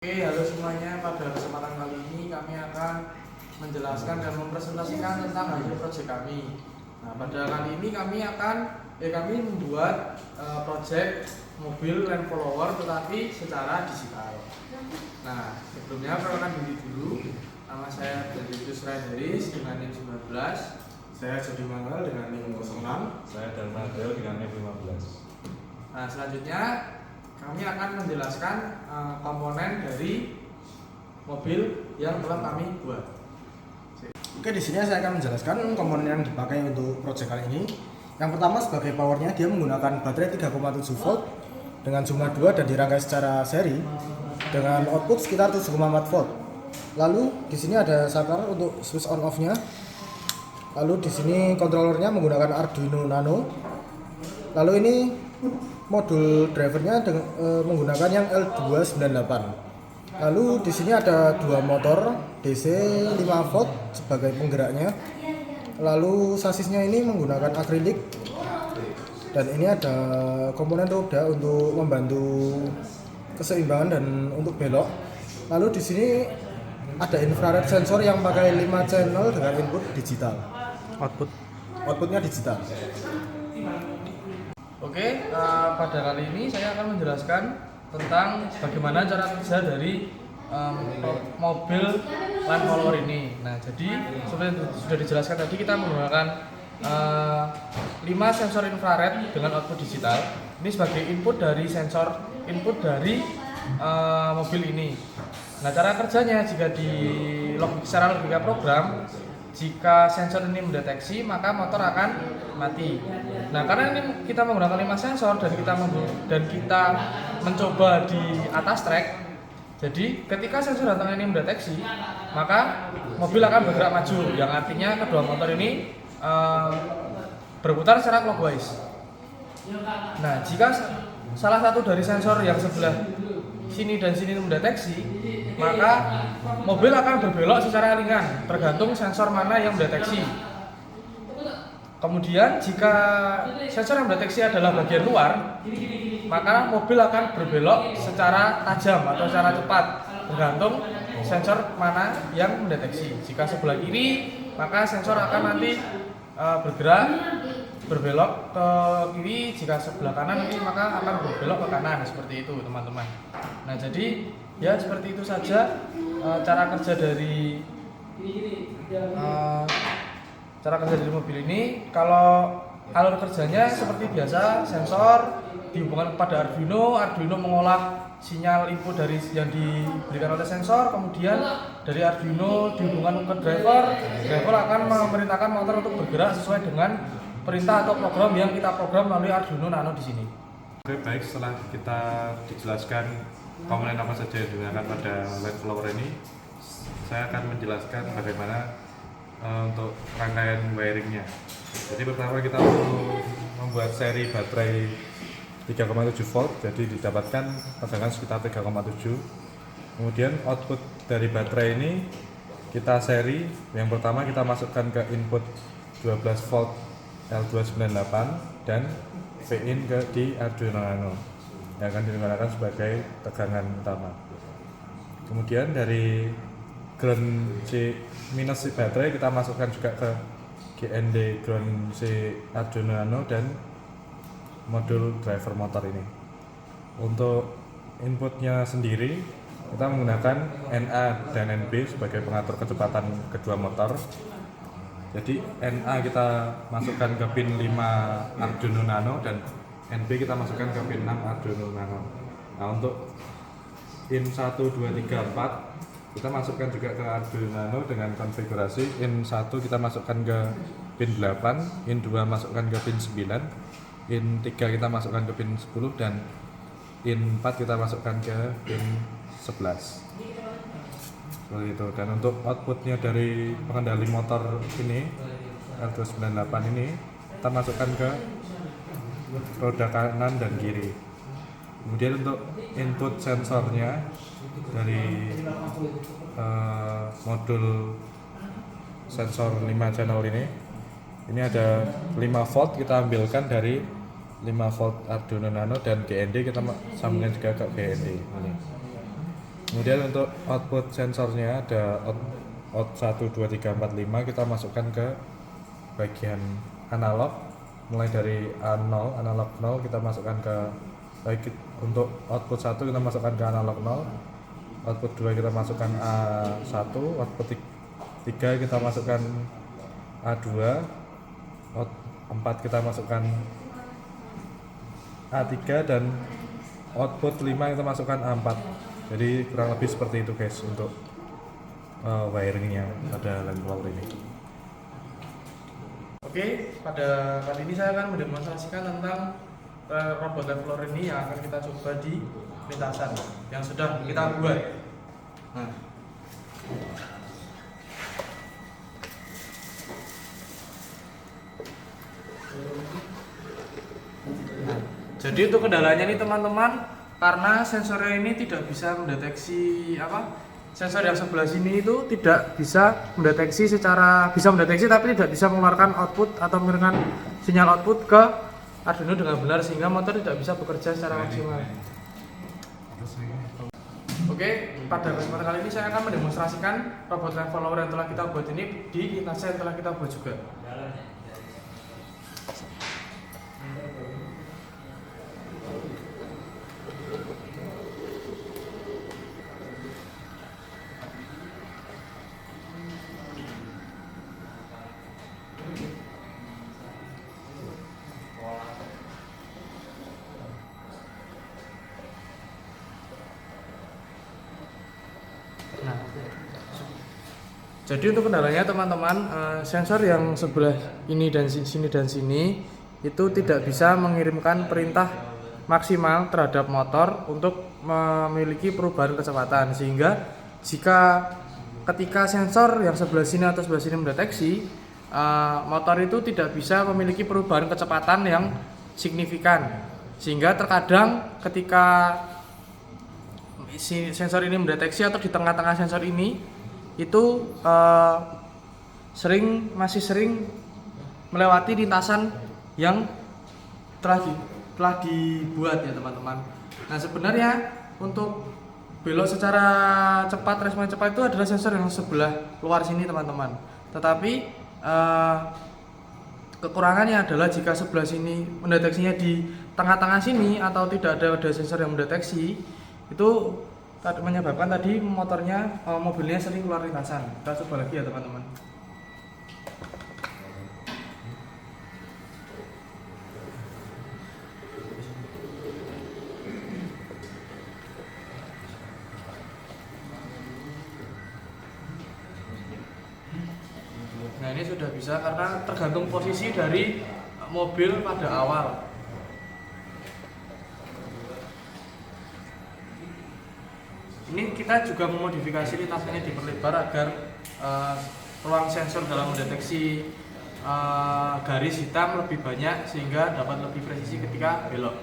Oke, halo semuanya. Pada kesempatan kali ini kami akan menjelaskan dan mempresentasikan tentang hasil proyek kami. Nah, pada kali ini kami membuat proyek mobil Land Follower tetapi secara digital. Nah, sebelumnya perkenalkan diri dulu. Nama saya Benedikus Raideris dengan NIM 19. Saya Jody Manggal dengan NIM 06. Saya Dharma Del dengan NIM 15. Nah, selanjutnya kami akan menjelaskan komponen dari mobil yang telah kami buat. Oke, di sini saya akan menjelaskan komponen yang dipakai untuk proyek kali ini. Yang pertama sebagai powernya, dia menggunakan baterai 3,7 volt dengan jumlah 2 dan dirangkai secara seri dengan output sekitar 7,4 volt. Lalu di sini ada saklar untuk switch on off-nya. Lalu di sini kontrolernya menggunakan Arduino Nano. Lalu ini modul drivernya menggunakan yang L298. Lalu di sini ada dua motor DC 5 volt sebagai penggeraknya. Lalu sasisnya ini menggunakan akrilik. Dan ini ada komponen roda untuk membantu keseimbangan dan untuk belok. Lalu di sini ada infrared sensor yang pakai 5 channel dengan input digital. Outputnya digital. Oke, pada kali ini saya akan menjelaskan tentang bagaimana cara kerja dari mobil Land Follower ini. Nah, jadi seperti sudah dijelaskan tadi, kita menggunakan 5 sensor infrared dengan output digital. Ini sebagai input dari mobil ini. Nah, cara kerjanya jika secara logika program, jika sensor ini mendeteksi, maka motor akan mati. Nah, karena ini kita menggunakan 5 sensor dan kita mencoba di atas trek. Jadi, ketika sensor datang ini mendeteksi, maka mobil akan bergerak maju, yang artinya kedua motor ini berputar secara clockwise. Nah, jika salah satu dari sensor yang sebelah sini dan sini mendeteksi, maka mobil akan berbelok secara ringan tergantung sensor mana yang mendeteksi. Kemudian jika sensor yang mendeteksi adalah bagian luar, maka mobil akan berbelok secara tajam atau secara cepat tergantung sensor mana yang mendeteksi. Jika sebelah kiri, maka sensor akan nanti bergerak berbelok ke kiri. Jika sebelah kanan nanti maka akan berbelok ke kanan, seperti itu teman-teman. Nah, jadi ya seperti itu saja cara kerja dari mobil ini. Kalau alur kerjanya seperti biasa, sensor dihubungkan kepada Arduino mengolah sinyal input dari yang diberikan oleh sensor, kemudian dari Arduino dihubungkan ke driver akan memerintahkan motor untuk bergerak sesuai dengan perintah atau program yang kita program melalui Arduino Nano di sini. Oke, baik, setelah kita dijelaskan komponen apa saja yang digunakan pada Land Follower ini, saya akan menjelaskan bagaimana untuk rangkaian wiringnya. Jadi pertama kita perlu membuat seri baterai 3,7 volt, jadi didapatkan tegangan sekitar 3,7. Kemudian output dari baterai ini kita seri. Yang pertama kita masukkan ke input 12 volt L298 dan V-in di Arduino Nano yang akan digunakan sebagai tegangan utama. Kemudian dari ground C minus si baterai kita masukkan juga ke GND ground si Arduino Nano dan modul driver motor ini. Untuk inputnya sendiri kita menggunakan NA dan NB sebagai pengatur kecepatan kedua motor. Jadi NA kita masukkan ke pin 5 Arduino Nano dan NB kita masukkan ke pin 6 Arduino Nano. Nah, untuk in 1, 2, 3, 4 kita masukkan juga ke Arduino Nano dengan konfigurasi in 1 kita masukkan ke pin 8, in 2 masukkan ke pin 9, in 3 kita masukkan ke pin 10 dan in 4 kita masukkan ke pin 11. Seperti itu. Dan untuk outputnya dari pengendali motor ini L298 ini kita masukkan ke roda kanan dan kiri. Kemudian untuk input sensornya dari modul sensor 5 channel ini ada 5 volt kita ambilkan dari 5 volt Arduino Nano dan GND kita sambungkan juga ke GND ini. Kemudian untuk output sensornya ada out 1, 2, 3, 4, 5 kita masukkan ke bagian analog, mulai dari A0, analog 0 kita masukkan ke untuk output 1 kita masukkan ke analog 0, output 2 kita masukkan A1, output 3 kita masukkan A2, out 4 kita masukkan A3, dan output 5 kita masukkan A4. Jadi kurang lebih seperti itu guys untuk wiringnya pada lamp blower ini. Oke, pada kali ini saya akan mendemonstrasikan tentang robot lamp blower ini yang akan kita coba di lintasan yang sudah kita buat. Nah, jadi untuk kendalanya nih teman-teman, karena sensornya ini tidak bisa mendeteksi sensor yang sebelah sini itu tidak bisa mendeteksi bisa mendeteksi tapi tidak bisa mengeluarkan output atau mengirimkan sinyal output ke Arduino dengan benar, sehingga motor tidak bisa bekerja secara maksimal. Oke, pada kesempatan kali ini saya akan mendemonstrasikan robot lamp blower yang telah kita buat ini di lintasan yang telah kita buat juga. Nah, jadi untuk kendalanya teman-teman, sensor yang sebelah ini dan sini itu tidak bisa mengirimkan perintah maksimal terhadap motor untuk memiliki perubahan kecepatan, sehingga ketika sensor yang sebelah sini atau sebelah sini mendeteksi, motor itu tidak bisa memiliki perubahan kecepatan yang signifikan, sehingga terkadang ketika sensor ini mendeteksi atau di tengah-tengah sensor ini itu masih sering melewati lintasan yang telah dibuat ya teman-teman. Nah, sebenarnya untuk belok secara cepat, respon cepat itu adalah sensor yang sebelah luar sini teman-teman. Tetapi kekurangannya adalah jika sebelah sini mendeteksinya di tengah-tengah sini atau tidak ada sensor yang mendeteksi, itu menyebabkan tadi mobilnya sering keluar lintasan. Kita coba lagi ya teman-teman. Nah, ini sudah bisa karena tergantung posisi dari mobil pada awal. Ini kita juga memodifikasi lintasannya diperlebar agar ruang sensor dalam mendeteksi garis hitam lebih banyak, sehingga dapat lebih presisi ketika belok.